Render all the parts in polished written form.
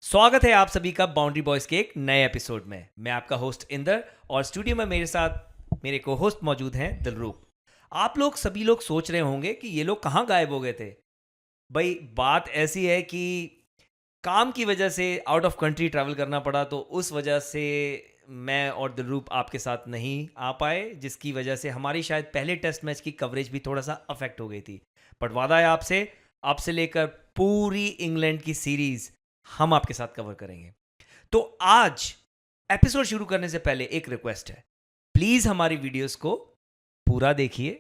स्वागत है आप सभी का बाउंड्री बॉयज के एक नए एपिसोड में। मैं आपका होस्ट इंदर और स्टूडियो में मेरे साथ मेरे को होस्ट मौजूद हैं दिलरूप। आप लोग सभी लोग सोच रहे होंगे कि ये लोग कहाँ गायब हो गए थे। भाई बात ऐसी है कि काम की वजह से आउट ऑफ कंट्री ट्रैवल करना पड़ा, तो उस वजह से मैं और दिलरूप आपके साथ नहीं आ पाए, जिसकी वजह से हमारी शायद पहले टेस्ट मैच की कवरेज भी थोड़ा सा अफेक्ट हो गई थी। बट वादा है आपसे लेकर पूरी इंग्लैंड की सीरीज हम आपके साथ कवर करेंगे। तो आज एपिसोड शुरू करने से पहले एक रिक्वेस्ट है, प्लीज हमारी वीडियोस को पूरा देखिए,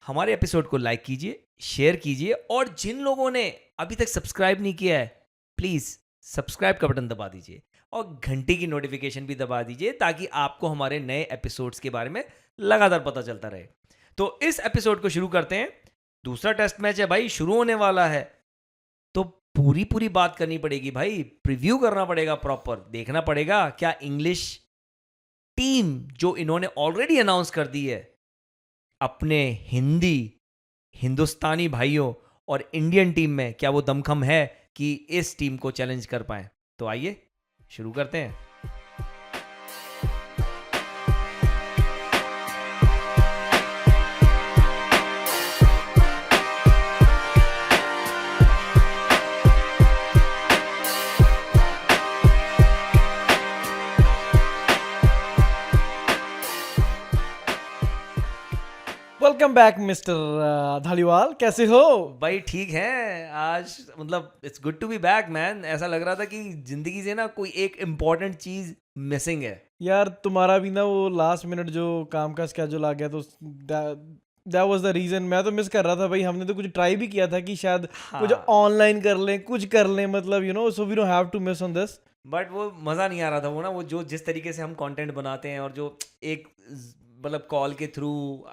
हमारे एपिसोड को लाइक कीजिए, शेयर कीजिए, और जिन लोगों ने अभी तक सब्सक्राइब नहीं किया है प्लीज सब्सक्राइब का बटन दबा दीजिए और घंटी की नोटिफिकेशन भी दबा दीजिए, ताकि आपको हमारे नए एपिसोड्स के बारे में लगातार पता चलता रहे। तो इस एपिसोड को शुरू करते हैं। दूसरा टेस्ट मैच है भाई, शुरू होने वाला है, तो पूरी बात करनी पड़ेगी भाई, प्रीव्यू करना पड़ेगा, प्रॉपर देखना पड़ेगा क्या इंग्लिश टीम जो इन्होंने ऑलरेडी अनाउंस कर दी है अपने हिंदुस्तानी भाइयों और इंडियन टीम में, क्या वो दमखम है कि इस टीम को चैलेंज कर पाए। तो आइए शुरू करते हैं। वेलकम बैक मिस्टर धालीवाल, कैसे हो? भाई ठीक है, आज मतलब it's good to be back man. ऐसा लग रहा था कि जिंदगी से ना कोई एक इम्पोर्टेंट चीज मिसिंग है। यार तुम्हारा भी ना वो लास्ट मिनट जो काम का स्केड्यूल आ गया, तो दैट वाज द रीजन। मैं तो मिस कर रहा था भाई। हमने तो कुछ ट्राई भी किया था कि शायद कुछ ऑनलाइन कर लें, कुछ कर लें, मतलब you know, so we don't have to miss on this. But वो मज़ा नहीं आ रहा था, वो ना वो जो जिस तरीके से हम कंटेंट बनाते हैं और जो एक मतलब कॉल के थ्रू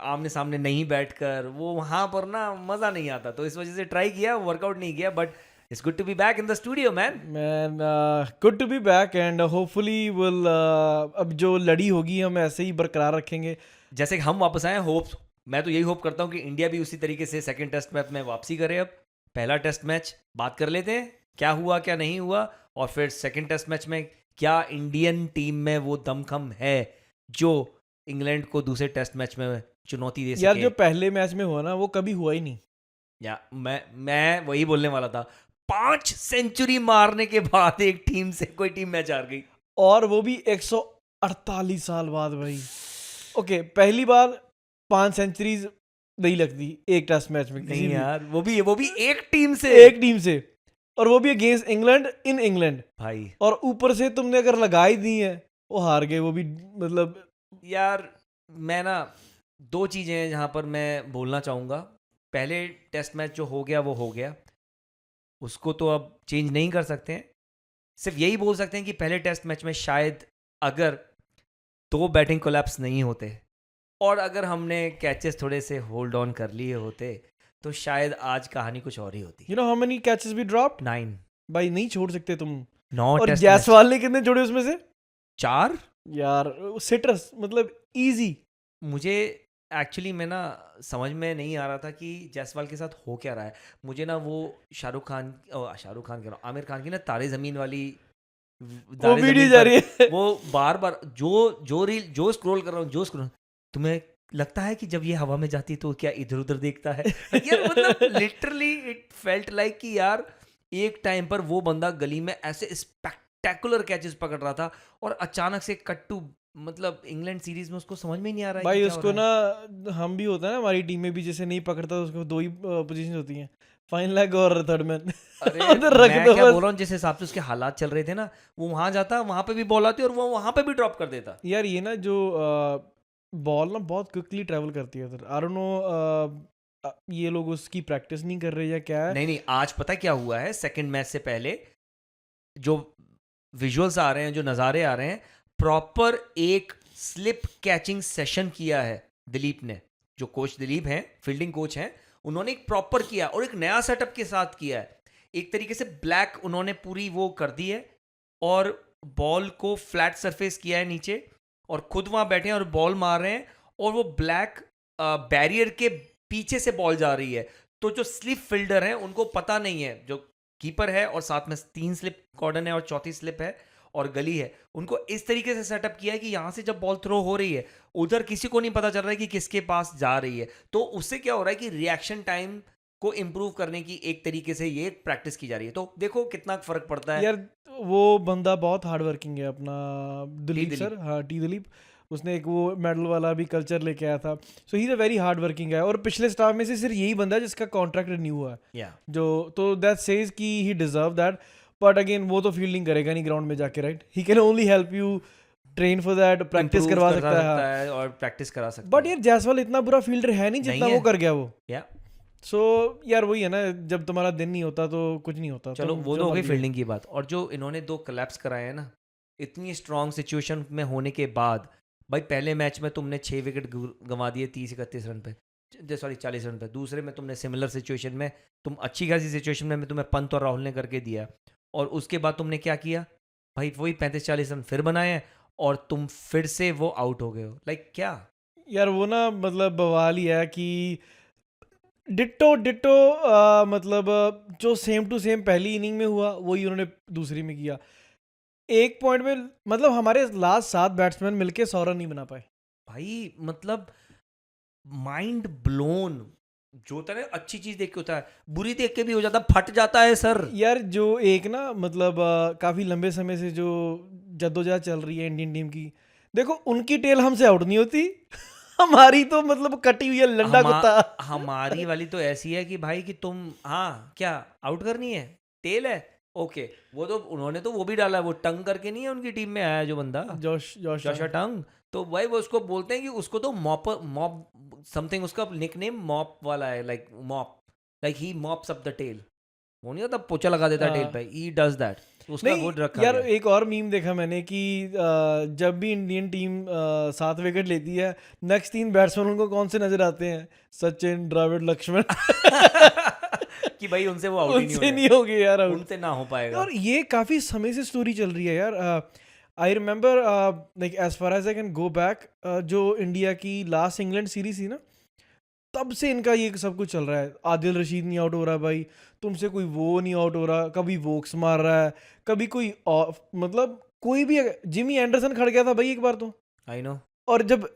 आमने सामने नहीं बैठकर, वो वहाँ पर ना मज़ा नहीं आता। तो इस वजह से ट्राई किया, वर्कआउट नहीं किया, but it's good to be back in the studio man. Man good to be back and hopefully will अब जो लड़ी होगी हम ऐसे ही बरकरार रखेंगे जैसे कि हम वापस आए, होप मैं तो यही होप करता हूँ कि इंडिया भी उसी तरीके से सेकंड टेस्ट मैच में वापसी करे। अब पहला टेस्ट मैच बात कर लेते हैं, क्या हुआ क्या नहीं हुआ, और फिर सेकंड टेस्ट मैच में क्या इंडियन टीम में वो दमखम है जो इंग्लैंड को दूसरे टेस्ट मैच में चुनौती दे सके। यार जो पहले मैच में हुआ ना वो कभी हुआ ही नहीं। या मैं वही बोलने वाला था, 5 सेंचुरी मारने के बाद एक टीम से कोई टीम मैच हार गई, और वो भी 148 साल बाद भाई। ओके, पहली बार 5 सेंचुरीज नहीं लगती एक टेस्ट मैच में किसी नहीं भी यार, वो भी एक टीम से, एक टीम से, और वो भी अगेंस्ट इंग्लैंड इन इंग्लैंड भाई। और ऊपर से तुमने अगर लगाई दी है वो हार गए, वो भी मतलब। यार मैं ना 2 चीज़ें हैं जहाँ पर मैं बोलना चाहूँगा। पहले टेस्ट मैच जो हो गया वो हो गया, उसको तो अब चेंज नहीं कर सकते हैं। सिर्फ यही बोल सकते हैं कि पहले टेस्ट मैच में शायद अगर 2 बैटिंग कोलैप्स नहीं होते और अगर हमने कैचेस थोड़े से होल्ड ऑन कर लिए होते, तो शायद आज कहानी कुछ और ही होती। You know how many catches we dropped? 9 भाई नहीं छोड़ सकते तुम। 9 और टेस्ट जायसवाल ने कितने जोड़े उसमें से? 4। यार सिट्रस मतलब इजी। मुझे एक्चुअली में ना समझ में नहीं आ रहा था कि जायसवाल के साथ हो क्या रहा है। मुझे ना वो शाहरुख खान कह रहा हूँ, आमिर खान की ना तारे ज़मीन वाली वो वीडियो जा रही है। वो बार बार जो रील जो स्क्रॉल कर रहा हूँ, जो स्क्रॉल, तुम्हें लगता है कि जब ये हवा में जाती है तो क्या इधर उधर देखता है। यार मतलब लिटरली इट फेल्ट लाइक कि यार एक टाइम पर वो बंदा गली में ऐसे स्पेक्टेकुलर कैचेस पकड़ रहा था और अचानक से कट टू, मतलब इंग्लैंड सीरीज में उसको समझ में ही नहीं आ रहा है भाई कि क्या हो उसको रहा है। ना हम भी होता है ना, हमारी टीम में भी जैसे नहीं पकड़ता तो उसको 2 ही पोजीशन होती हैं, फाइन लेग और थर्ड मैन। अरे उधर रख मैं दो क्या बस। बोल रहा हूँ, जिस हिसाब से उसके हालात चल रहे थे ना, वो वहां जाता, वहां पे भी बॉल आती और वो वहां पे भी ड्रॉप कर देता। यार ये ना जो बॉल ना बहुत क्विकली ट्रैवल करती है उधर। आई डोंट नो ये लोग उसकी प्रैक्टिस नहीं कर रहे या क्या है। नहीं आज पता क्या हुआ है, सेकंड मैच से पहले जो विजुअल्स आ रहे हैं, जो नज़ारे आ रहे हैं, प्रॉपर एक स्लिप कैचिंग सेशन किया है दिलीप ने। जो कोच दिलीप हैं, फील्डिंग कोच हैं, उन्होंने एक प्रॉपर किया और एक नया सेटअप के साथ किया है। एक तरीके से ब्लैक उन्होंने पूरी वो कर दी है और बॉल को फ्लैट सरफेस किया है नीचे, और खुद वहां बैठे हैं और बॉल मार रहे हैं, और वो ब्लैक बैरियर के पीछे से बॉल जा रही है। तो जो स्लिप फील्डर हैं उनको पता नहीं है, जो कीपर है और साथ में 3 स्लिप कॉर्डन है और चौथी स्लिप है और गली है, उनको इस तरीके से सेटअप किया है कि यहाँ से जब बॉल थ्रो हो रही है उधर किसी को नहीं पता चल रहा है कि किसके पास जा रही है। तो उससे क्या हो रहा है कि रिएक्शन टाइम को इम्प्रूव करने की एक तरीके से ये प्रैक्टिस की जा रही है। तो देखो कितना फर्क पड़ता है। यार वो बंदा बहुत हार्ड वर्किंग है अपना, दिलीप दिलीप। सर, हाँ टी दिलीप। उसने एक वो मेडल वाला भी कल्चर लेके आया था। So he is a very hard working है, और पिछले स्टाफ में से सिर्फ यही बंदा है जिसका कॉन्ट्रैक्ट रिन्यू हुआ है, या जो तो दैट सेज कि he deserve that. But again वो तो फील्डिंग करेगा नहीं ग्राउंड में जाके, right? He can only help you train for that, practice improve करवा करा सकता है, हाँ। है और प्रैक्टिस करा सकता बट है। यार जायसवाल इतना बुरा फील्डर है नहीं जितना नहीं वो है। कर गया वो। या सो यार वही है ना, जब तुम्हारा दिन नहीं होता तो कुछ नहीं होता। चलो तुम वो जो तो हो गई मर्जी फील्डिंग की बात। और जो इन्होंने 2 collapse कराए हैं ना, इतनी स्ट्रांग सिचुएशन में होने के बाद, भाई पहले मैच में तुमने 6 विकेट गंवा दिए 30-31 रन पे, सॉरी 40 रन पे। दूसरे में तुमने सिमिलर सिचुएशन में, तुम अच्छी खासी सिचुएशन में तुम्हें पंत और राहुल ने करके दिया, और उसके बाद तुमने क्या किया भाई, वही 35-40 रन फिर बनाए हैं और तुम फिर से वो आउट हो गए हो। लाइक क्या यार वो ना मतलब बवाल ही है कि डिट्टो डिट्टो मतलब जो सेम टू सेम पहली इनिंग में हुआ वही उन्होंने दूसरी में किया। एक पॉइंट में मतलब हमारे लास्ट 7 बैट्समैन मिलके 100 रन नहीं बना पाए। भाई, मतलब माइंड ब्लोन। जो होता है ना, अच्छी चीज देख के होता है, बुरी देख के भी हो जाता, फट जाता है सर। यार जो एक ना मतलब काफ़ी लंबे समय से जो जद्दोजहद चल रही है इंडियन टीम की, देखो उनकी टेल हमसे आउट नहीं होती हमारी तो मतलब कटी हुई है लंडा कुत्ता हमारी वाली तो ऐसी है कि भाई कि तुम, हाँ क्या आउट करनी है, टेल है, ओके। वो तो उन्होंने तो वो भी डाला है, वो टंग करके नहीं है उनकी टीम में आया जो बंदा, जोश जोश जोशा टंग। तो भाई वो उसको बोलते हैं कि उसको तो मॉप समथिंग, उसका निकनेम मॉप वाला है, like mop, like he mops up the tail. वो नहीं होता पोछा लगा देता टेल पे, ही डज दैट। तो उसका वो नहीं रखा यार, गया है। एक और मीम देखा मैंने कि जब भी इंडियन टीम 7 विकेट लेती है, नेक्स्ट 3 बैट्समैन उनको कौन से नजर आते हैं? सचिन, द्रविड़, लक्ष्मण कि भाई उनसे वो आउट ही नहीं उनसे होने, नहीं होगी यार आउट। उनसे ना हो पाएगा। और ये काफी समय से स्टोरी चल रही है यार। I remember like as far as I can go back, जो इंडिया की लास्ट इंग्लैंड सीरीज थी ना, तब से इनका ये सब कुछ चल रहा है। आदिल रशीद नहीं आउट हो रहा भाई, तुमसे कोई वो नहीं आउट हो रहा, कभी वोक्स मार रहा है, कभी कोई मतलब कोई भी। जिमी एंडरसन खड़ गया था भाई एक बार तो। I know. और जब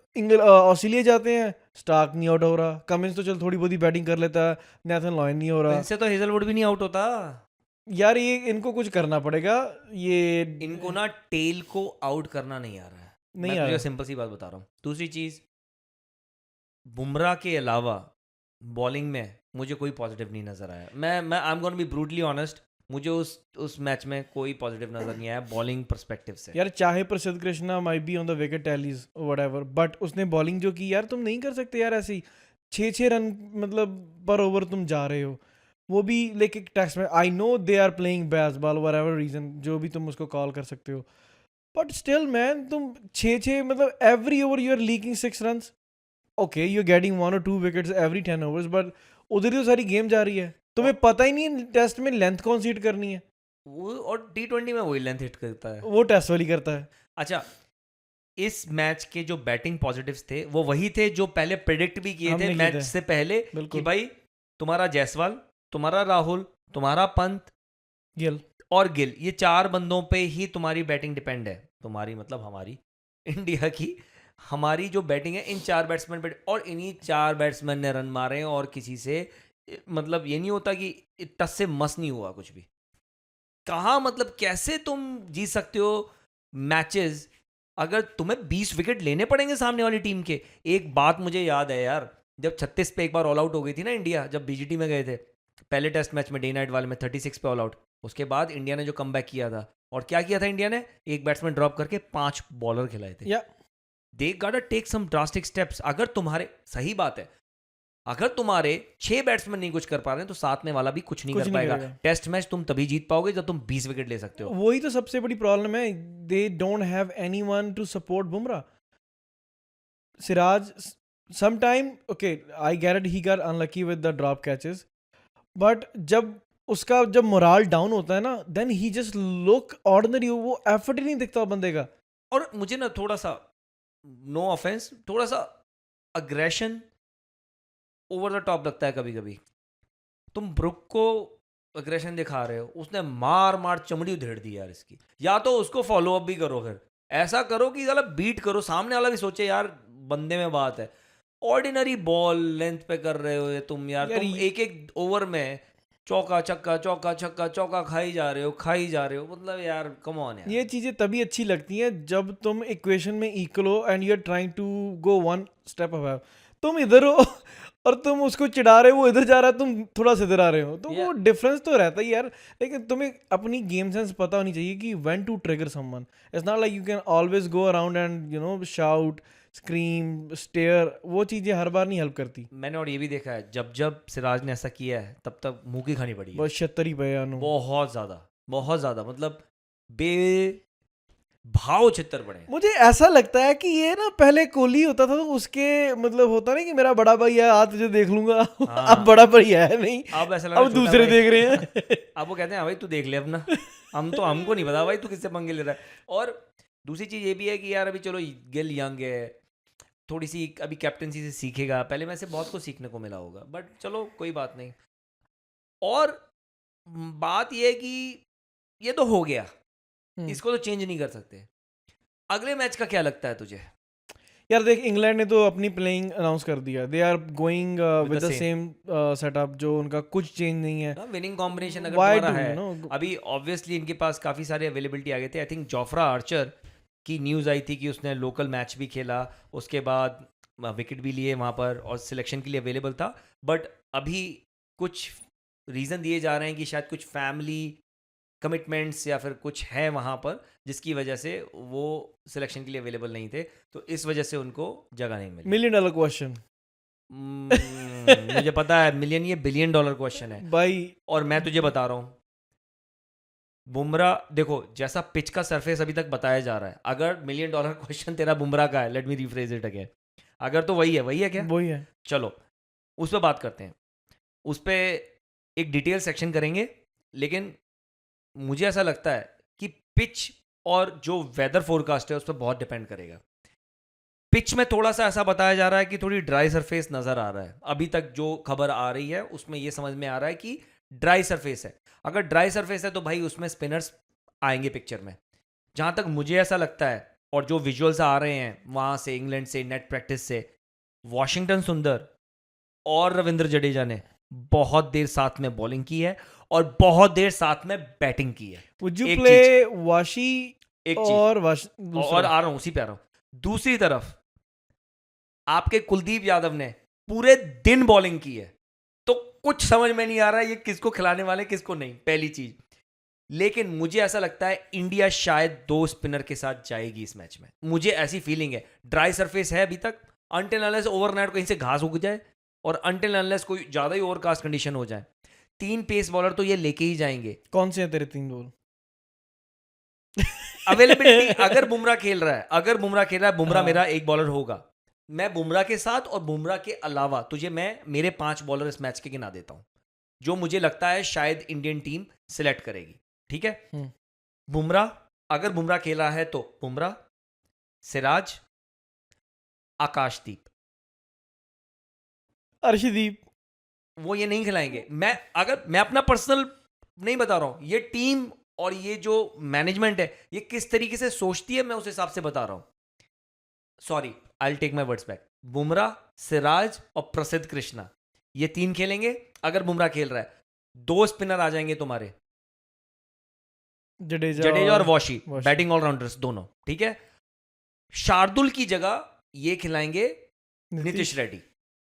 ऑस्ट्रेलिया जाते हैं, स्टार्क नहीं आउट हो रहा, कमिंस तो चल थोड़ी बहुत ही बैटिंग कर लेता है, नेथन लॉयन नहीं हो रहा। इनसे तो हेजलवुड भी नहीं आउट होता। यार ये इनको कुछ करना पड़ेगा, ये इनको ना टेल को आउट करना नहीं आ रहा है। नहीं मैं आ तुझे रहा। सिंपल सी बात बता रहा हूँ। दूसरी चीज, बुमराह के अलावा बॉलिंग में मुझे कोई पॉजिटिव नहीं नजर आया। मैं I am gonna be brutally honest, मुझे उस मैच में कोई पॉजिटिव नजर नहीं आया बॉलिंग पर्सपेक्टिव से। यार चाहे प्रसिद्ध Krishna might be on the wicket tallies whatever, but उसने बॉलिंग जो की यार, तुम नहीं कर सकते यार ऐसी 6-6 रन मतलब पर ओवर तुम जा रहे हो, वो भी लेके टेस्ट में। I know they are playing baseball whatever reason, जो भी तुम उसको कॉल कर सकते हो, बट स्टिल मैन, तुम 6-6 मतलब every over you are leaking 6 runs. Okay you are getting 1 or 2 wickets every 10 overs, but उधर ही तो सारी गेम जा रही है, तुम्हें पता ही नहीं टेस्ट में लेंथ कौन सी हिट करनी है। वो और T20 में वही लेंथ हिट करता है। वो टेस्ट वाली करता है। अच्छा, इस मैच के जो बैटिंग पॉजिटिव्स थे वो वही थे जो पहले प्रेडिक्ट भी किए हमने थे किए मैच थे। से पहले, कि बिल्कुल। भाई तुम्हारा जायसवाल, तुम्हारा राहुल, तुम्हारा पंत गिल। और गिल, ये 4 बंदों पे ही तुम्हारी बैटिंग डिपेंड है। तुम्हारी मतलब हमारी, इंडिया की, हमारी जो बैटिंग है इन 4 बैट्समैन पे, और इन्हीं 4 बैट्समैन ने रन मारे हैं। और किसी से मतलब ये नहीं होता कि टस से मस नहीं हुआ कुछ भी। कहाँ मतलब कैसे तुम जीत सकते हो मैचेस अगर तुम्हें 20 विकेट लेने पड़ेंगे सामने वाली टीम के। एक बात मुझे याद है यार, जब 36 पे एक बार ऑल आउट हो गई थी ना इंडिया, जब बीजीटी में गए थे पहले टेस्ट मैच में, डे नाइट वाले में 36 पे ऑल आउट। उसके बाद इंडिया ने जो कमबैक किया था, और क्या किया था इंडिया ने, एक बैट्समैन ड्रॉप करके 5 बॉलर खिलाए थे। या they got to take some drastic steps. अगर तुम्हारे, सही बात है, अगर तुम्हारे 6 बैट्समैन नहीं कुछ कर पा रहे हैं तो साथ में वाला भी कुछ नहीं कुछ कर नहीं पाएगा। करेगा। टेस्ट मैच तुम तभी जीत पाओगे जब तुम 20 विकेट ले सकते हो। वही तो सबसे बड़ी प्रॉब्लम है, they don't have anyone to support Bumrah. Siraj sometime, okay I get it, he got unlucky with the drop catches, but जब उसका जब मोराल डाउन होता है ना, then he just look ordinary, वो एफर्ट ही नहीं दिखता बंदे का। और मुझे ना थोड़ा सा, नो ऑफेंस, थोड़ा सा अग्रेशन ओवर द टॉप लगता है कभी कभी। तुम ब्रुक को एग्रेशन दिखा रहे हो, उसने मार मार चमड़ी उधेड़ दी यार इसकी। या तो उसको फॉलो अप भी करो, फिर ऐसा करो कि साला बीट करो, सामने वाला भी सोचे यार बंदे में बात है। ऑर्डिनरी बॉल लेंथ पे कर रहे हो ये तुम यार, यार तुम एक एक ओवर में चौका छक्का चौका छक्का चौका खाई जा रहे हो, मतलब यार कम ऑन यार। ये चीजें तभी अच्छी लगती हैं जब तुम इक्वेशन में इक्वल हो and you are trying to go one step above. तुम इधर हो और तुम उसको चिढ़ा रहे हो, वो इधर जा रहा है, तुम थोड़ा सा इधर आ रहे हो, तो वो डिफरेंस तो रहता ही यार। लेकिन तुम्हें अपनी गेम सेंस पता होनी चाहिए कि when to trigger someone. It's not like you can always go around and shout scream stare, वो चीजें हर बार नहीं हेल्प करती। मैंने और ये भी देखा है, जब जब सिराज ने ऐसा किया है तब तक मुंह की खानी पड़ी है। बहुत छत्तरी पे यानु। बहुत ज्यादा, मतलब बे भाव चित्तर पड़े हैं। मुझे ऐसा लगता है कि ये ना पहले कोहली होता था तो उसके मतलब होता नहीं कि मेरा बड़ा भाई है आज तुझे देख लूंगा। हाँ। अब बड़ा भाई है नहीं, अब ऐसा लग रहा अब है छोटा दूसरे भाई। देख रहे हैं। अब वो कहते हैं हाँ भाई तू देख ले अपना, हमको नहीं पता भाई तू किससे पंगे ले रहा है। और दूसरी चीज ये भी है कि यार अभी चलो गिल यंग है, थोड़ी सी अभी कैप्टनसी से सीखेगा, पहले में से बहुत कुछ सीखने को मिला होगा, बट चलो कोई बात नहीं। और बात ये है कि ये तो हो गया, इसको तो चेंज नहीं कर सकते। अगले मैच का क्या लगता है तुझे? यार देख, इंग्लैंड ने तो अपनी प्लेइंग अनाउंस कर दिया, they are going with the same setup, जो उनका कुछ चेंज नहीं है। विनिंग कॉम्बिनेशन अगर Why तुम्हारा do, है, you know, अभी ऑब्वियसली इनके पास काफ़ी सारे अवेलेबिलिटी आ गए थे। आई थिंक जोफ्रा आर्चर की न्यूज़ आई थी कि उसने लोकल मैच भी खेला, उसके बाद विकेट भी लिए वहाँ पर और सिलेक्शन के लिए अवेलेबल था। बट अभी कुछ रीज़न दिए जा रहे हैं कि शायद कुछ फैमिली कमिटमेंट्स या फिर कुछ है वहाँ पर जिसकी वजह से वो सिलेक्शन के लिए अवेलेबल नहीं थे, तो इस वजह से उनको जगह नहीं मिली। $1 million क्वेश्चन मुझे पता है मिलियन, ये $1 बिलियन क्वेश्चन है भाई। और मैं तुझे बता रहा हूँ, बुमराह देखो जैसा पिच का सरफेस अभी तक बताया जा रहा है, अगर $1 मिलियन क्वेश्चन तेरा बुमराह का है, let me rephrase it again, अगर तो वही है क्या? वही है। चलो उस पर बात करते हैं, उस पर एक डिटेल सेक्शन करेंगे। लेकिन मुझे ऐसा लगता है कि पिच और जो वेदर फोरकास्ट है उस पर बहुत डिपेंड करेगा। पिच में थोड़ा सा ऐसा बताया जा रहा है कि थोड़ी ड्राई सरफेस नजर आ रहा है, अभी तक जो खबर आ रही है उसमें ये समझ में आ रहा है कि ड्राई सरफेस है। अगर ड्राई सरफेस है तो भाई उसमें स्पिनर्स आएंगे पिक्चर में, जहां तक मुझे ऐसा लगता है। और जो विजुअल्स आ रहे हैं वहां से, इंग्लैंड से, नेट प्रैक्टिस से, वॉशिंगटन सुंदर और रविंद्र जडेजा ने बहुत देर साथ में बॉलिंग की है और बहुत देर साथ में बैटिंग की है। Would you एक play वाशी एक और और आ रहा हूं, उसी पे आ रहा हूं। दूसरी तरफ आपके कुलदीप यादव ने पूरे दिन बॉलिंग की है, तो कुछ समझ में नहीं आ रहा है ये किसको खिलाने वाले किसको नहीं, पहली चीज। लेकिन मुझे ऐसा लगता है इंडिया शायद 2 स्पिनर के साथ जाएगी इस मैच में, मुझे ऐसी फीलिंग है। ड्राई सरफेस है अभी तक, अनटिल अनलेस ओवरनाइट कहीं से घास उग जाए और अनटिल अनलेस कोई ज्यादा ही ओवरकास्ट कंडीशन हो जाए, 3 पेस बॉलर तो ये लेके ही जाएंगे। कौन से हैं तेरे 3 बॉल? अवेलेबिलिटी अगर बुमराह खेल रहा है, बुमराह मेरा एक बॉलर होगा, मैं बुमराह के साथ और बुमराह के अलावा तुझे मैं मेरे 5 बॉलर इस मैच के गिना देता हूं जो मुझे लगता है शायद इंडियन टीम सिलेक्ट करेगी। ठीक है, बुमराह, अगर बुमराह खेला है तो बुमराह, सिराज, आकाशदीप, अर्शदीप। वो ये नहीं खिलाएंगे। मैं अपना पर्सनल नहीं बता रहा हूं, ये टीम और ये जो मैनेजमेंट है ये किस तरीके से सोचती है, मैं उस हिसाब से बता रहा हूं। Sorry, I will take my words back. Bumrah, Siraj और प्रसिद्ध कृष्णा, ये 3 खेलेंगे। अगर बुमराह खेल रहा है 2 स्पिनर आ जाएंगे तुम्हारे, जडेजा और वॉशी, बैटिंग ऑलराउंडर्स दोनों। ठीक है, शार्दुल की जगह ये खिलाएंगे नीतीश रेड्डी।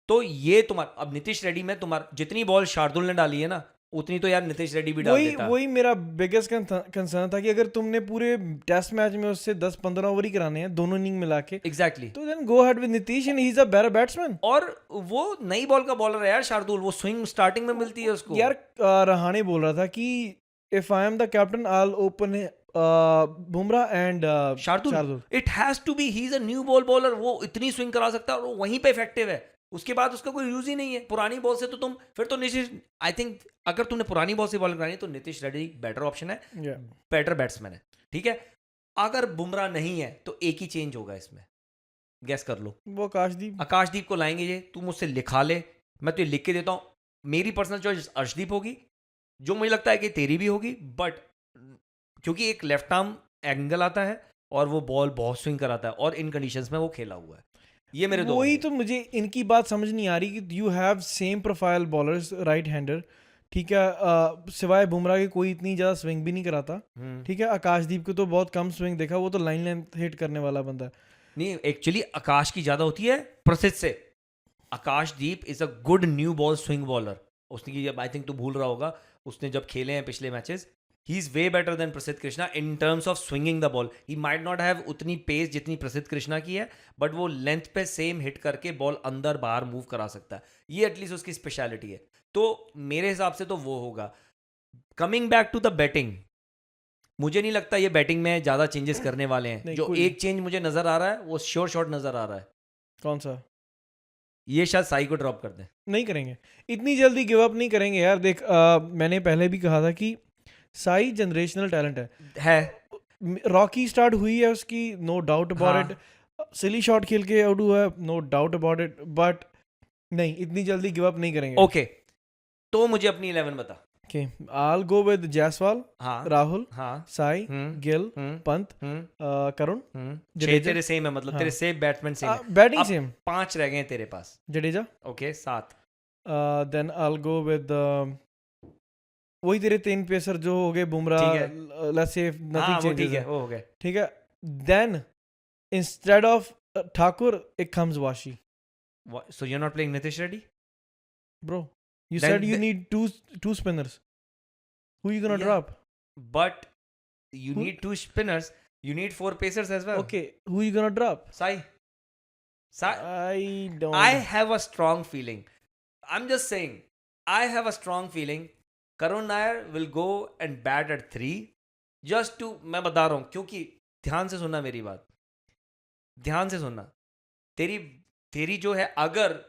तो ये तुम्हारा, अब नीतीश रेड्डी में तुम्हारा जितनी बॉल शार्दुल ने डाली है ना उतनी तो यार नीतीश रेड्डी भी डाल देता। वही मेरा बिगेस्ट कंसर्न था कि अगर तुमने पूरे टेस्ट मैच में उससे 10-15 ओवर ही कराने हैं दोनों इनिंग मिला के, एग्जैक्टली, तो then go ahead with Nitish and he is a better batsman. और वो नई बॉल का बॉलर है यार शार्दुल, वो स्विंग स्टार्टिंग में मिलती है उसको। यार रहाणे बोल रहा था कि if I am the captain I will open Bumrah and Shardul. It has to be, he is a new ball bowler, वो इतनी स्विंग करा सकता है और वो वहीं पे इफेक्टिव है। उसके बाद उसका कोई यूज ही नहीं है। पुरानी बॉल से तो तुम फिर तो नीतीश, आई थिंक अगर तुमने पुरानी बॉल से बॉल करानी तो नीतीश रेड्डी बेटर ऑप्शन है, बेटर बैट्समैन है। ठीक है, अगर बुमराह नहीं है तो एक ही चेंज होगा इसमें, गैस कर लो। वो आकाशदीप को लाएंगे। ये तू मुझसे लिखा ले, मैं तो ये लिख के देता हूँ। मेरी पर्सनल चॉइस अर्शदीप होगी, जो मुझे लगता है कि तेरी भी होगी, बट क्योंकि एक लेफ्ट आर्म एंगल आता है और वो बॉल बहुत स्विंग कराता है और इन कंडीशंस में वो खेला हुआ है। ये मेरे दो वही होंगे। तो मुझे इनकी बात समझ नहीं आ रही कि you have same profile bowlers right hander, ठीक है, सिवाय बुमराह के कोई इतनी ज़्यादा स्विंग भी नहीं कराता, ठीक है। आकाशदीप को तो बहुत कम स्विंग देखा, वो तो लाइन लेंथ हिट करने वाला बंदा है। नहीं, एक्चुअली आकाश की ज्यादा होती है प्रसिद्ध से। Akashdeep is a good new ball swing bowler. उसने, आई थिंक तू भूल रहा होगा, उसने जब खेले हैं पिछले matches, he is way better than Prasidh Krishna in terms of swinging the ball. He might not have उतनी पेस जितनी प्रसिद्ध कृष्णा की है, बट वो लेंथ पे सेम हिट करके बॉल अंदर बाहर मूव करा सकता है। ये एटलीस्ट उसकी स्पेशलिटी है। तो मेरे हिसाब से तो वो होगा। Coming back to the batting, मुझे नहीं लगता ये बैटिंग में ज्यादा चेंजेस करने वाले हैं। नहीं, जो कोई एक चेंज मुझे नजर आ रहा है वो श्योर शॉट नजर आ रहा है, कौन सा? ये शायद साई को ड्रॉप कर दें। नहीं करेंगे, इतनी जल्दी गिव अप नहीं करेंगे यार। देख मैंने पहले भी कहा था कि साई जनरेशनल टैलेंट है। रॉकी स्टार्ट हुई है उसकी, no doubt about it. Silly shot खेल के आउट हुआ है, no doubt about it, but नहीं, इतनी जल्दी गिव अप नहीं करेंगे। ओके, तो मुझे अपनी 11 बता। Okay, I go with Jaiswal, हाँ, राहुल, हाँ, साई, गिल, पंत, करुण, छह जडेजा। तेरे सेम है, मतलब हाँ। तेरे सेम बैट्समैन सेम है। बैटिंग अब सेम, 5 रह गए हैं तेरे पास। Jadeja. Okay, 7। Then I go with वही तेरे 3 पेसर जो हो गए, बुमराह, ठीक लेट्स से हाँ, नथिंग वो ठीक चेंजेस है, है, वो हो गए। ठीक है। Then instead of Thakur it comes Washi. So you are not playing Nitish Reddy? Bro, you Then said you need two spinners. Who you gonna Yeah. drop? But you Who- need 2 spinners, you need 4 pacers as well. Okay, who you gonna drop? Sai. I don't. I have a strong feeling. I'm just saying, I have a strong feeling Karun Nair will go and bat at 3 just to, मैं बता रहा हूँ, क्योंकि ध्यान से सुनना मेरी बात, ध्यान से सुनना। तेरी जो है, अगर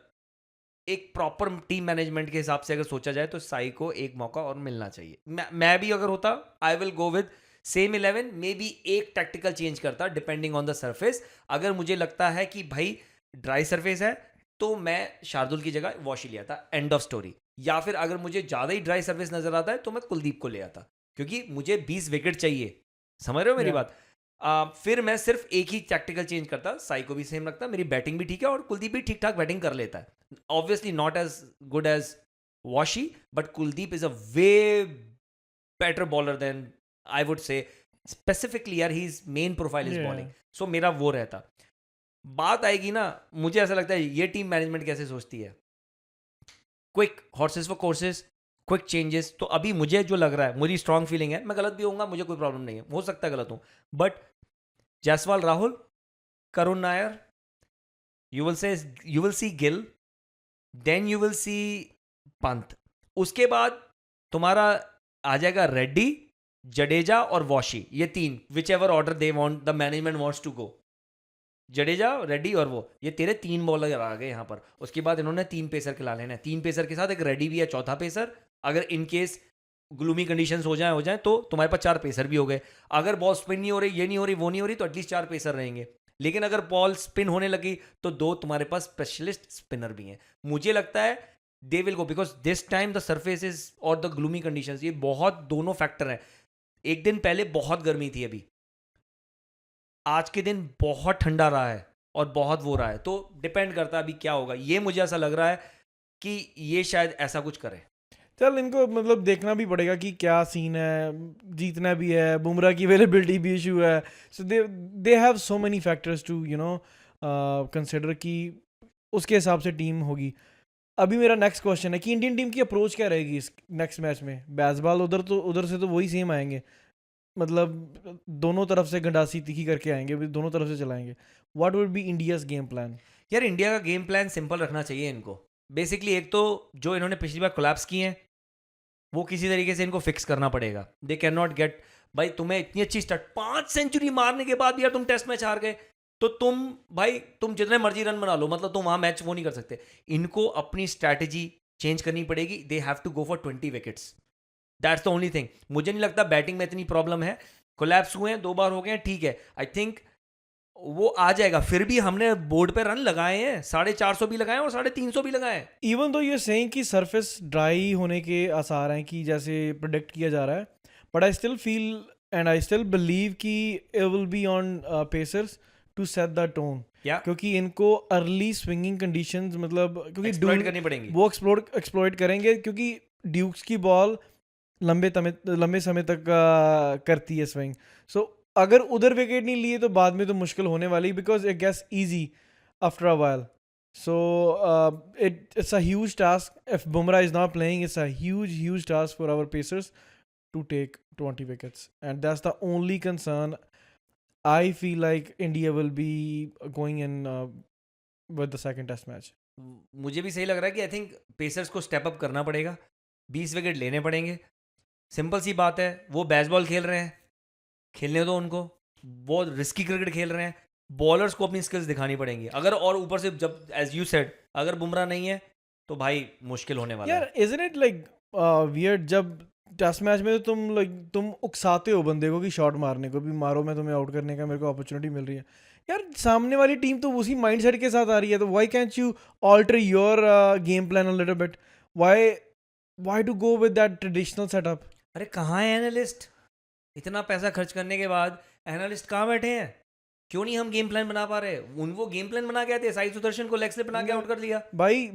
एक प्रॉपर टीम मैनेजमेंट के हिसाब से अगर सोचा जाए तो साई को एक मौका और मिलना चाहिए। मैं भी अगर होता, I will go with same 11, may be एक टैक्टिकल चेंज करता डिपेंडिंग ऑन द सरफेस। अगर मुझे लगता है कि भाई ड्राई सरफेस है तो मैं शार्दुल की जगह वॉशी ले आता, एंड ऑफ स्टोरी। या फिर अगर मुझे ज़्यादा ही ड्राई सरफेस नजर आता है तो मैं कुलदीप को ले आता, क्योंकि मुझे 20 विकेट चाहिए। समझ रहे हो मेरी Yeah. बात? फिर मैं सिर्फ एक ही टैक्टिकल चेंज करता, साई को भी सेम रखता, मेरी बैटिंग भी ठीक है और कुलदीप भी ठीक ठाक बैटिंग कर लेता है। Obviously not as good as Washi, but Kuldeep is a way better bowler than, I would say specifically, यार he is main profile is Yeah. Bowling. सो मेरा वो रहता। बात आएगी ना, मुझे ऐसा लगता है ये टीम मैनेजमेंट कैसे सोचती है, quick horses for courses, quick changes. तो अभी मुझे जो लग रहा है, मेरी स्ट्रांग फीलिंग है, मैं गलत भी होऊंगा, मुझे कोई प्रॉब्लम नहीं है, हो सकता है गलत हूं, but Jaiswal, Rahul, Karun Nayar, you will see Gill, then you will see Pant. उसके बाद तुम्हारा आ जाएगा रेड्डी, जडेजा और वॉशी, ये 3, which ever order they want, the management wants to go. Jadeja, Reddy और वो, ये तेरे 3 बॉलर आ गए यहाँ पर। उसके बाद इन्होंने 3 पेसर खिला लेना है, 3 पेसर के साथ एक रेड्डी भी है, चौथा पेसर। अगर इन केस ग्लूमी कंडीशंस हो जाए तो तुम्हारे पास 4 पेसर भी हो गए। अगर बॉल स्पिन नहीं हो रही, ये नहीं हो रही, वो नहीं हो रही, तो एटलीस्ट 4 पेसर रहेंगे। लेकिन अगर बॉल स्पिन होने लगी तो 2 तुम्हारे पास स्पेशलिस्ट स्पिनर भी हैं। मुझे लगता है they will go, because this time the surface is और द ग्लूमी कंडीशंस, ये बहुत दोनों फैक्टर हैं। एक दिन पहले बहुत गर्मी थी, अभी आज के दिन बहुत ठंडा रहा है और बहुत वो रहा है, तो डिपेंड करता है अभी क्या होगा। ये मुझे ऐसा लग रहा है कि ये शायद ऐसा कुछ करे। चल, इनको मतलब देखना भी पड़ेगा कि क्या सीन है, जीतना भी है, बुमराह की अवेलेबिलिटी भी इशू है, so they have so many factors to consider कि उसके हिसाब से टीम होगी। अभी मेरा नेक्स्ट क्वेश्चन है कि इंडियन टीम की अप्रोच क्या रहेगी इस नेक्स्ट मैच में? बैसबॉल उधर से तो वही सेम आएंगे, मतलब दोनों तरफ से गंडासी तीखी करके आएंगे, दोनों तरफ से चलाएंगे। What would be India's game plan? यार इंडिया का गेम प्लान सिंपल रखना चाहिए इनको। बेसिकली एक तो जो इन्होंने पिछली बार कोलैप्स किए हैं वो किसी तरीके से इनको फिक्स करना पड़ेगा। दे कैन नॉट गेट, भाई तुम्हें इतनी अच्छी स्टार्ट, 5 सेंचुरी मारने के बाद भी यार तुम टेस्ट मैच हार गए, तो तुम जितने मर्जी रन बना लो, मतलब तुम वहां मैच वो नहीं कर सकते। इनको अपनी स्ट्रैटेजी चेंज करनी पड़ेगी। They have to go for 20 wickets, that's the only thing. मुझे नहीं लगता बैटिंग में इतनी प्रॉब्लम है। कोलैप्स हुए हैं 2 बार हो गए हैं, ठीक है। आई थिंक वो आ जाएगा, फिर भी हमने बोर्ड पे रन लगाए हैं, 450 भी लगाए हैं और 350 भी लगाए हैं। इवन दो ये सेइंग कि सरफेस ड्राई होने के आसार हैं कि जैसे प्रोडिक्ट किया जा रहा है, but I still feel and I still believe कि it will be on pacers to set the tone, क्या क्योंकि इनको अर्ली स्विंगिंग कंडीशंस मतलब क्योंकि एक्सप्लॉइट करनी पड़ेंगी। वो एक्सप्लोइट करेंगे क्योंकि ड्यूक्स की बॉल लंबे समय तक करती है स्विंग। सो अगर उधर विकेट नहीं लिए तो बाद में तो मुश्किल होने वाली, because it gets easy after a while. So it's a huge task. If Bumrah is not playing, it's a huge task for our pacers to take 20 wickets, and that's the only concern. I feel like India will be going in with the second test match. मुझे भी सही लग रहा है कि I think pacers को step up करना पड़ेगा, 20 विकेट लेने पड़ेंगे। सिंपल सी बात है, वो बेसबॉल खेल रहे हैं, खेलने दो उनको, बहुत रिस्की क्रिकेट खेल रहे हैं, बॉलर्स को अपनी स्किल्स दिखानी पड़ेंगी। अगर और ऊपर से जब एज यू सेड अगर बुमराह नहीं है तो भाई मुश्किल होने वाला है। यार isn't it like weird जब टेस्ट मैच में तो तुम उकसाते हो बंदे को कि शॉट मारने को, भी मारो, मैं तुम्हें आउट करने का मेरे को अपॉर्चुनिटी मिल रही है। यार सामने वाली टीम तो उसी माइंडसेट के साथ आ रही है, तो why can't you alter your game plan a little bit? Why to go with that traditional setup? अरे कहाँ है एनालिस्ट? इतना पैसा खर्च करने के बाद एनालिस्ट कहाँ बैठे हैं? क्यों नहीं हम गेम प्लान बना पा रहे? वो गेम प्लान बना के आते, साई सुदर्शन को लेग स्लिप बना के आउट कर लिया भाई।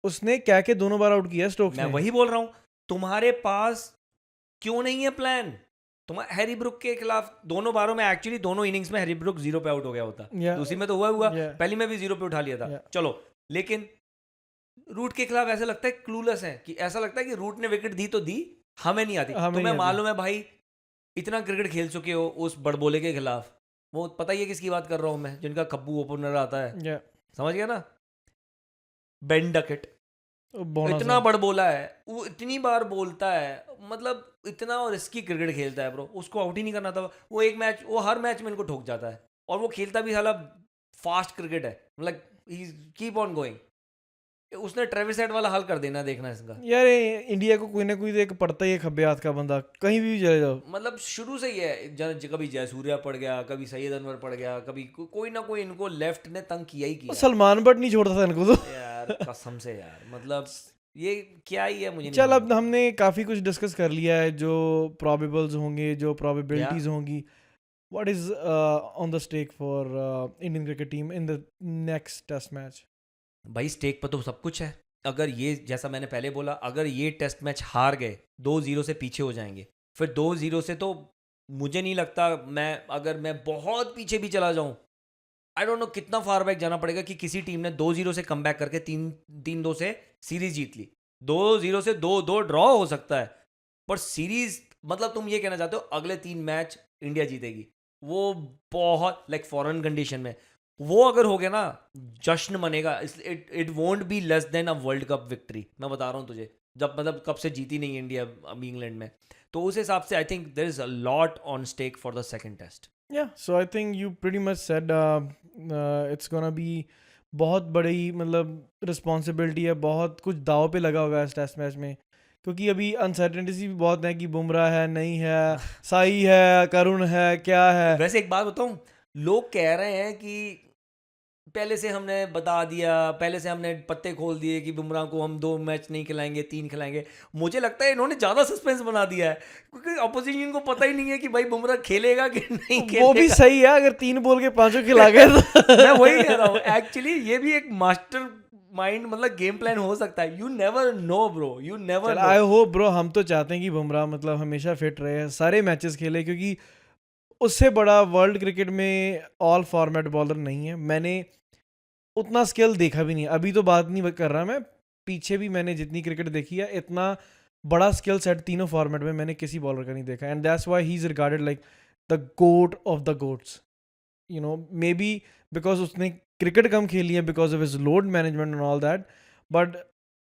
उसने क्या के दोनों बार आउट किया स्टोक्स मैं ने। वही बोल रहा हूँ, तुम्हारे पास क्यों नहीं है प्लान? तुम्हारा हैरी ब्रुक के खिलाफ दोनों बारों में, एक्चुअली दोनों इनिंग्स में हैरी ब्रुक 0 पे आउट हो गया होता, Yeah. दूसरी में तो हुआ Yeah. पहली में भी 0 पे उठा लिया था। Yeah. चलो, लेकिन रूट के खिलाफ ऐसा लगता है क्लूलेस है, कि ऐसा लगता है कि रूट ने विकेट दी तो दी, हमें नहीं आती। हमें तुम्हें नहीं आती। मालूम है भाई, इतना क्रिकेट खेल चुके हो उस बड़बोले के खिलाफ, वो पता ही है किसकी बात कर रहा हूँ मैं, जिनका खब्बू ओपनर आता है, Yeah. समझ गया ना? बेन डकेट बोनस इतना है। बड़बोला है, वो इतनी बार बोलता है, मतलब इतना और रिस्की क्रिकेट खेलता है ब्रो, उसको आउट ही नहीं करना था। वो एक मैच, वो हर मैच में इनको ठोक जाता है, और वो खेलता भी साला फास्ट क्रिकेट है, मतलब ही कीप ऑन गोइंग। उसने ट्रेविस हेड वाला हल कर देना, देखना इसका। यार इंडिया को कोई ना कोई तो एक पड़ता ही है खब्बे हाथ का बंदा, कहीं भी चले जाओ। मतलब शुरू से ही है, कभी जयसूर्या पड़ गया, कभी सैयद अनवर पड़ गया, कभी कोई ना कोई इनको लेफ्ट ने तंग किया ही किया। सलमान बट नहीं छोड़ता था इनको तो। यार कसम से यार, मतलब ये क्या ही है, मुझे नहीं चल समझ। अब हमने काफ़ी कुछ डिस्कस कर लिया है, जो प्रॉबेबल्स होंगे, जो प्रॉबेबिलिटीज होंगी। What is on the stake for Indian cricket team in the next test match? भाई स्टेक पर तो सब कुछ है। अगर ये, जैसा मैंने पहले बोला, अगर ये टेस्ट मैच हार गए, 2-0 से पीछे हो जाएंगे, फिर 2-0 से तो मुझे नहीं लगता, अगर मैं बहुत पीछे भी चला जाऊं, आई डोंट नो कितना फार बैक जाना पड़ेगा कि किसी टीम ने 2-0 से कम बैक करके 3-2 से सीरीज जीत ली। 2-0 से 2-2 ड्रॉ हो सकता है, पर सीरीज, मतलब तुम ये कहना चाहते हो अगले 3 मैच इंडिया जीतेगी, वो बहुत लाइक फॉरेन कंडीशन में, वो अगर हो गया ना, जश्न मनेगा। It won't be less than a world cup victory, मैं बता रहा हूँ तुझे। जब मतलब कब से जीती नहीं इंडिया अभी इंग्लैंड में, तो उस हिसाब से I think there is a lot on stake for the second test. Yeah, so I think you pretty much said it's gonna be बहुत बड़ी मतलब रिस्पॉन्सिबिलिटी है, बहुत कुछ दाव पे लगा होगा इस टेस्ट मैच में, क्योंकि अभी अनसर्टेनिटी भी बहुत है कि बुमराह है नहीं है, साई है, करुण है, क्या है। वैसे एक बात बताऊं, लोग कह रहे हैं कि पहले से हमने बता दिया, पहले से हमने पत्ते खोल दिए कि बुमराह को हम 2 मैच नहीं खिलाएंगे, 3 खिलाएंगे। मुझे लगता है इन्होंने ज़्यादा सस्पेंस बना दिया है, क्योंकि अपोजिशन को पता ही नहीं है कि भाई बुमराह खेलेगा कि नहीं खेलेगा। वो भी सही है, अगर 3 बॉल के 5 खिला गए तो। मैं वही कह रहा हूँ, एक्चुअली ये भी एक मास्टर माइंड मतलब गेम प्लान हो सकता है। You never know bro, you never know. I hope bro, हम तो चाहते हैं कि बुमराह मतलब हमेशा फिट रहे, सारे मैचेस खेले, क्योंकि उससे बड़ा वर्ल्ड क्रिकेट में ऑल फॉर्मेट बॉलर नहीं है। मैंने उतना स्किल देखा भी नहीं, अभी तो बात नहीं कर रहा मैं, पीछे भी मैंने जितनी क्रिकेट देखी है, इतना बड़ा स्किल सेट तीनों फॉर्मेट में मैंने किसी बॉलर का नहीं देखा, and that's why he is regarded like the goat of the goats. You know, maybe because उसने क्रिकेट कम खेली है, because of his load management and all that, but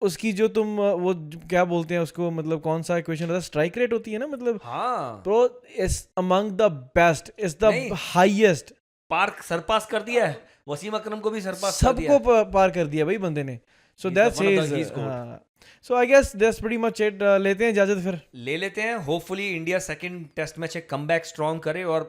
उसकी जो तुम वो क्या बोलते हैं उसको, मतलब कौन सा इक्वेशन होता है, स्ट्राइक रेट होती है ना, मतलब हाँ, bro is among the best, is the नहीं। हाईएस्ट। पार्क सरपास कर दिया है, वसीम अकरम को भी सरपास कर दिया सबको पार कर दिया भाई बंदे ने। So He's that's one of the- is he's good. So I guess that's pretty much it. लेते हैं इजाजत फिर। ले लेते हैं। Hopefully India second test match एक कमबैक स्ट्रॉन्ग करे और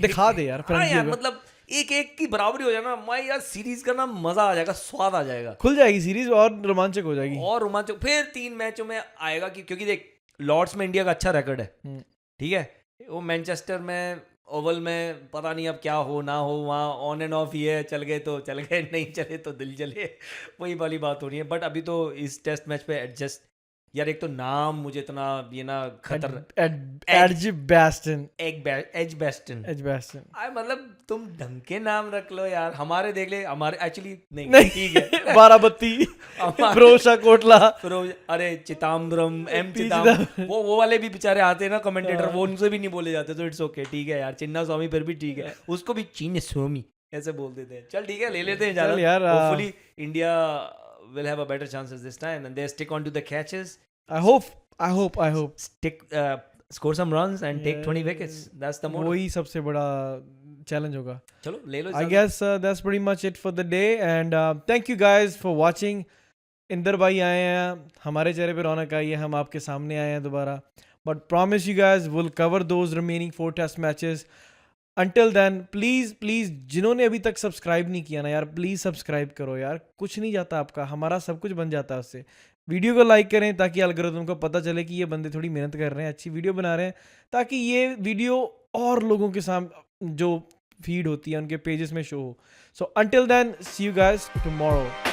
दिखा दे यार हाँ फ्रेंडली यार होगा। मतलब एक एक की बराबरी हो जाए ना, मैं यार सीरीज का ना मजा आ जाएगा, स्वाद आ जाएगा खुल जाएगी सीरीज और रोमांचक हो जाएगी। और रोमांचक। फिर 3 मैचों में आएगा कि क्योंकि देख लॉर्ड्स में इंडिया का अच्छा रिकॉर्ड है, हम्म। ठीक है, वो मैनचेस्टर में ओवल में पता नहीं अब क्या हो ना हो, वहाँ ऑन एंड ऑफ ही है, चल गए तो चल गए, नहीं चले तो दिल चले, वही वाली बात हो रही है। बट अभी तो इस टेस्ट मैच पे एडजस्ट, यार एक तो नाम मुझे इतना ये ना खतर, एडजबेस्टन एजबेस्टन, एडजबेस्टन आई मतलब तुम ढंग के नाम रख लो यार, हमारे देख ले, हमारे एक्चुअली नहीं नहीं ठीक है बाराबत्ती हमारे- प्रोशा कोटला फिरोज, अरे चिदम्बरम, एम पी चिदम्बरम, वो वाले भी बेचारे आते हैं ना कमेंटेटर, वो उनसे भी नहीं बोले जाते, तो इट्स ओके, ठीक है यार, चिन्ना स्वामी फिर भी ठीक है, उसको भी चिन्न स्वामी ऐसे बोल देते हैं। चल ठीक है, ले लेते हैं चल ज्यादा, यार, hopefully India will have a better chances this time and they stick on to the catches, I hope stick score some runs and take 20 wickets, that's the motto। वही सबसे बड़ा चैलेंज होगा। चलो ले लो I guess that's pretty much it for the day and thank you guys for watching। Inder भाई आए हैं, हमारे चेहरे पे रौनक आई है, हम आपके सामने आए हैं दोबारा, but promise you guys will cover those remaining 4 test matches. Until then please जिन्होंने अभी तक सब्सक्राइब नहीं किया ना यार, प्लीज़ सब्सक्राइब करो यार, कुछ नहीं जाता आपका, हमारा सब कुछ बन जाता है उससे। वीडियो को लाइक करें ताकि एल्गोरिथम को पता चले कि ये बंदे थोड़ी मेहनत कर रहे हैं, अच्छी वीडियो बना रहे हैं, ताकि ये वीडियो और लोगों के सामने जो फीड होती है उनके पेजेस में शो हो। So until then see you guys tomorrow.